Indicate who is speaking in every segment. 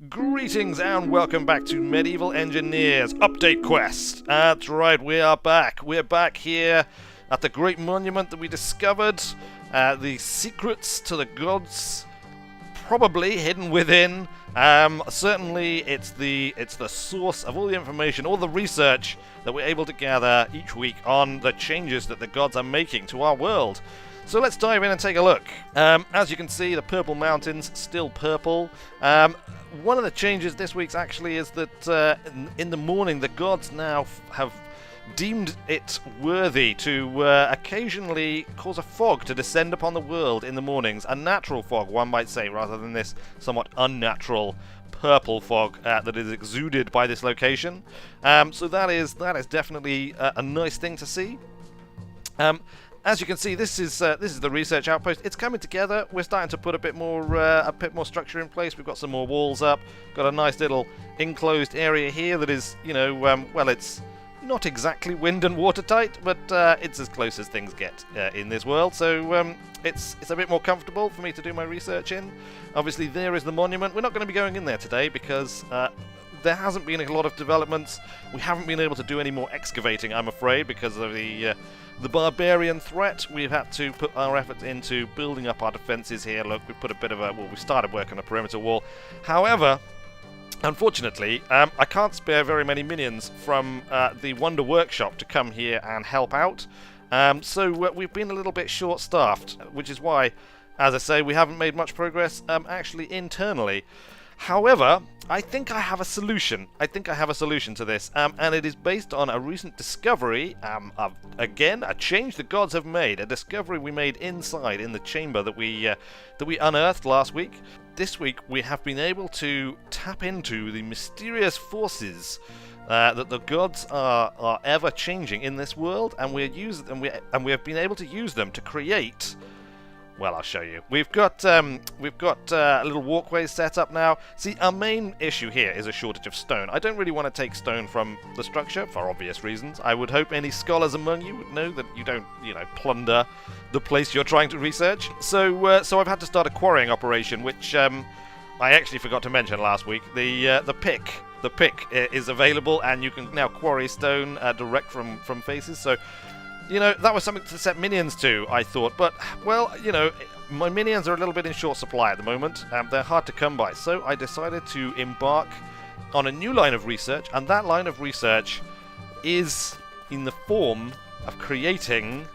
Speaker 1: Greetings and welcome back to Medieval Engineers Update Quest. That's right, we are back. We're back here at the great monument that we discovered. The secrets to the gods, probably hidden within. Certainly, it's the source of all the information, all the research that we're able to gather each week on the changes that the gods are making to our world. So let's dive in and take a look. As you can see, the purple mountains still purple. One of the changes this week's actually is that in the morning the gods now have deemed it worthy to occasionally cause a fog to descend upon the world in the mornings. A natural fog, one might say, rather than this somewhat unnatural purple fog that is exuded by this location. So that is definitely a nice thing to see. As you can see, this is the research outpost. It's coming together. We're starting to put a bit more structure in place. We've got some more walls up. Got a nice little enclosed area here that is, well, it's not exactly wind and watertight, but it's as close as things get in this world. So it's a bit more comfortable for me to do my research in. Obviously, there is the monument. We're not going to be going in there today because there hasn't been a lot of developments. We haven't been able to do any more excavating, I'm afraid, because of the barbarian threat. We've had to put our efforts into building up our defences here. Look, we put a bit of we started work on a perimeter wall. However, unfortunately, I can't spare very many minions from the Wonder Workshop to come here and help out. So we've been a little bit short-staffed, which is why, as I say, we haven't made much progress actually internally. However, I think I have a solution. I think I have a solution to this, and it is based on a recent discovery of, again, a change the gods have made, a discovery we made inside in the chamber that we unearthed last week. This week, we have been able to tap into the mysterious forces that the gods are ever changing in this world, and we have been able to use them to create. Well, I'll show you. We've got a little walkway set up now. See, our main issue here is a shortage of stone. I don't really want to take stone from the structure for obvious reasons. I would hope any scholars among you would know that you don't, plunder the place you're trying to research. So I've had to start a quarrying operation, which I actually forgot to mention last week. The pick is available, and you can now quarry stone direct from faces. So, that was something to set minions to, I thought. But, well, my minions are a little bit in short supply at the moment. They're hard to come by. So I decided to embark on a new line of research. And that line of research is in the form of creating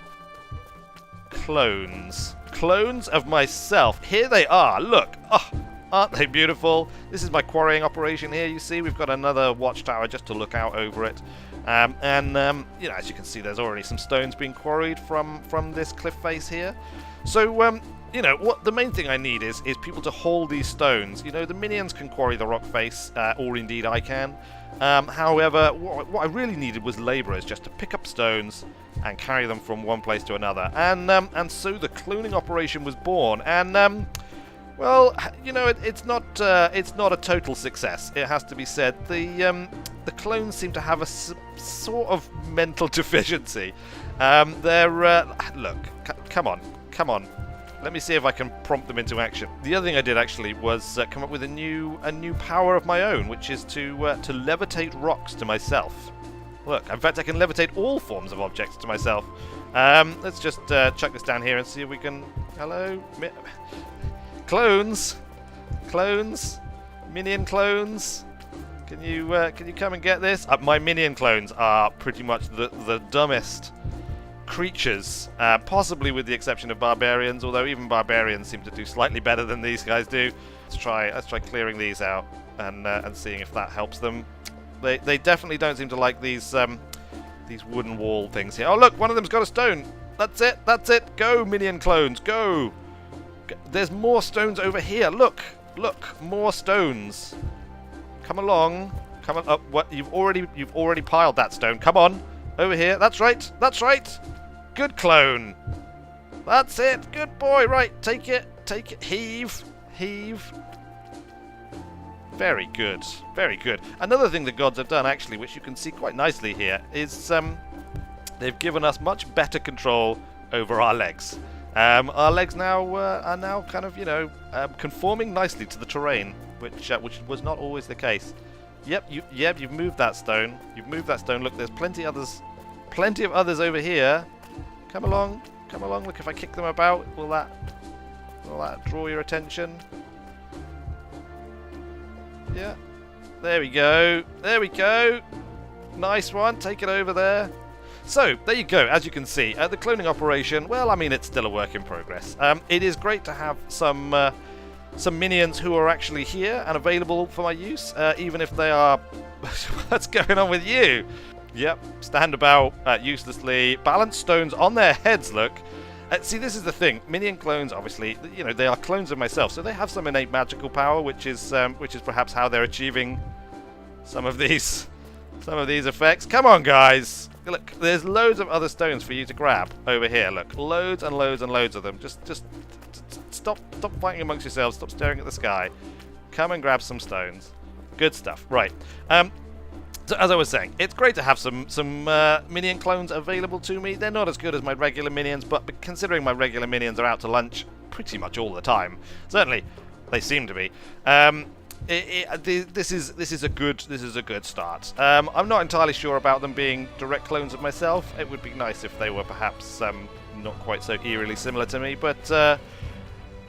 Speaker 1: clones. Clones of myself. Here they are. Look. Oh, aren't they beautiful? This is my quarrying operation here. You see, we've got another watchtower just to look out over it. As you can see, there's already some stones being quarried from this cliff face here. So, what the main thing I need is people to hold these stones. The minions can quarry the rock face, or indeed I can. However, what I really needed was labourers just to pick up stones and carry them from one place to another. And so the cloning operation was born. And well, it's not a total success. It has to be said. The clones seem to have a sort of mental deficiency. Look, come on. Let me see if I can prompt them into action. The other thing I did actually was come up with a new power of my own, which is to levitate rocks to myself. Look, in fact, I can levitate all forms of objects to myself. Let's just chuck this down here and see if we can. Hello. Clones, minion clones. Can you come and get this? My minion clones are pretty much the dumbest creatures, possibly with the exception of barbarians. Although even barbarians seem to do slightly better than these guys do. Let's try clearing these out and seeing if that helps them. They definitely don't seem to like these wooden wall things here. Oh look, one of them's got a stone. That's it. Go, minion clones, go. There's more stones over here. Look, more stones. Come along. Come on. What? You've already piled that stone. Come on, over here. That's right. Good clone. That's it. Good boy. Right. Take it. Heave. Very good. Another thing the gods have done, actually, which you can see quite nicely here, is they've given us much better control over our legs. Our legs now are now kind of, you know, conforming nicely to the terrain, which was not always the case. Yep, you've moved that stone. You've moved that stone. Look, there's plenty of others over here. Come along, come along. Look, if I kick them about, will that draw your attention? Yeah. There we go. There we go. Nice one. Take it over there. So, there you go. As you can see, the cloning operation, well, I mean, it's still a work in progress. It is great to have some minions who are actually here and available for my use, even if they are... What's going on with you? Yep, stand about uselessly. Balance stones on their heads, look. See, this is the thing. Minion clones, obviously, you know, they are clones of myself, so they have some innate magical power, which is perhaps how they're achieving some of these effects. Come on, guys. Look, there's loads of other stones for you to grab over here. Look, loads and loads and loads of them. Just stop fighting amongst yourselves. Stop staring at the sky. Come and grab some stones. Good stuff. Right. So as I was saying, it's great to have some minion clones available to me. They're not as good as my regular minions, but considering my regular minions are out to lunch pretty much all the time, certainly they seem to be. This is a good start. I'm not entirely sure about them being direct clones of myself. It would be nice if they were perhaps not quite so eerily similar to me, but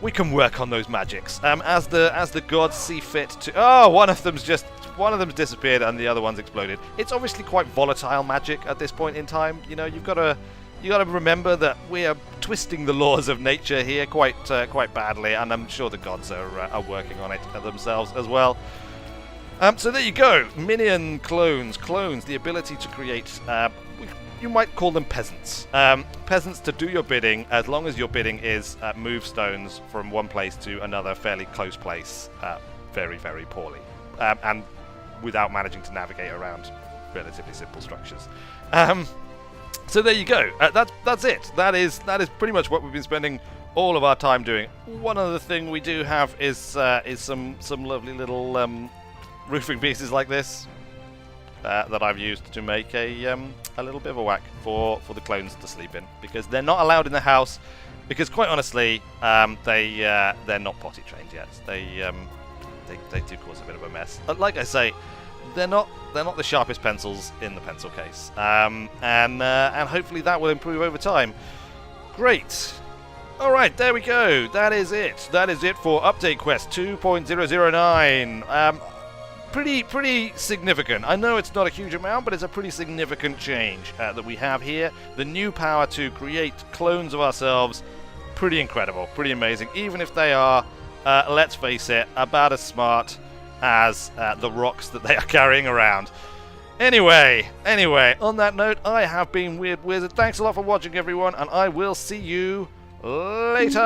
Speaker 1: we can work on those magics as the gods see fit to. Oh, one of them's disappeared and the other one's exploded. It's obviously quite volatile magic at this point in time. You know, you've got to remember that we are twisting the laws of nature here quite badly, and I'm sure the gods are working on it themselves as well. So there you go, minion clones, the ability to create. You might call them peasants. Peasants to do your bidding, as long as your bidding is move stones from one place to another fairly close place, very, very poorly, and without managing to navigate around relatively simple structures. So there you go. That's it. That is pretty much what we've been spending all of our time doing. One other thing we do have is some lovely little roofing pieces like this that I've used to make a little bivouac for the clones to sleep in, because they're not allowed in the house, because quite honestly they're not potty trained yet. They do cause a bit of a mess. Like I say, they're not the sharpest pencils in the pencil case, and hopefully that will improve over time. Great. All right, there we go. That is it. That is it for Update Quest 2.009. Pretty significant. I know it's not a huge amount, but it's a pretty significant change that we have here. The new power to create clones of ourselves. Pretty incredible. Pretty amazing. Even if they are, let's face it, about as smart as the rocks that they are carrying around. Anyway, on that note, I have been Weird Wizard. Thanks a lot for watching, everyone, and I will see you later.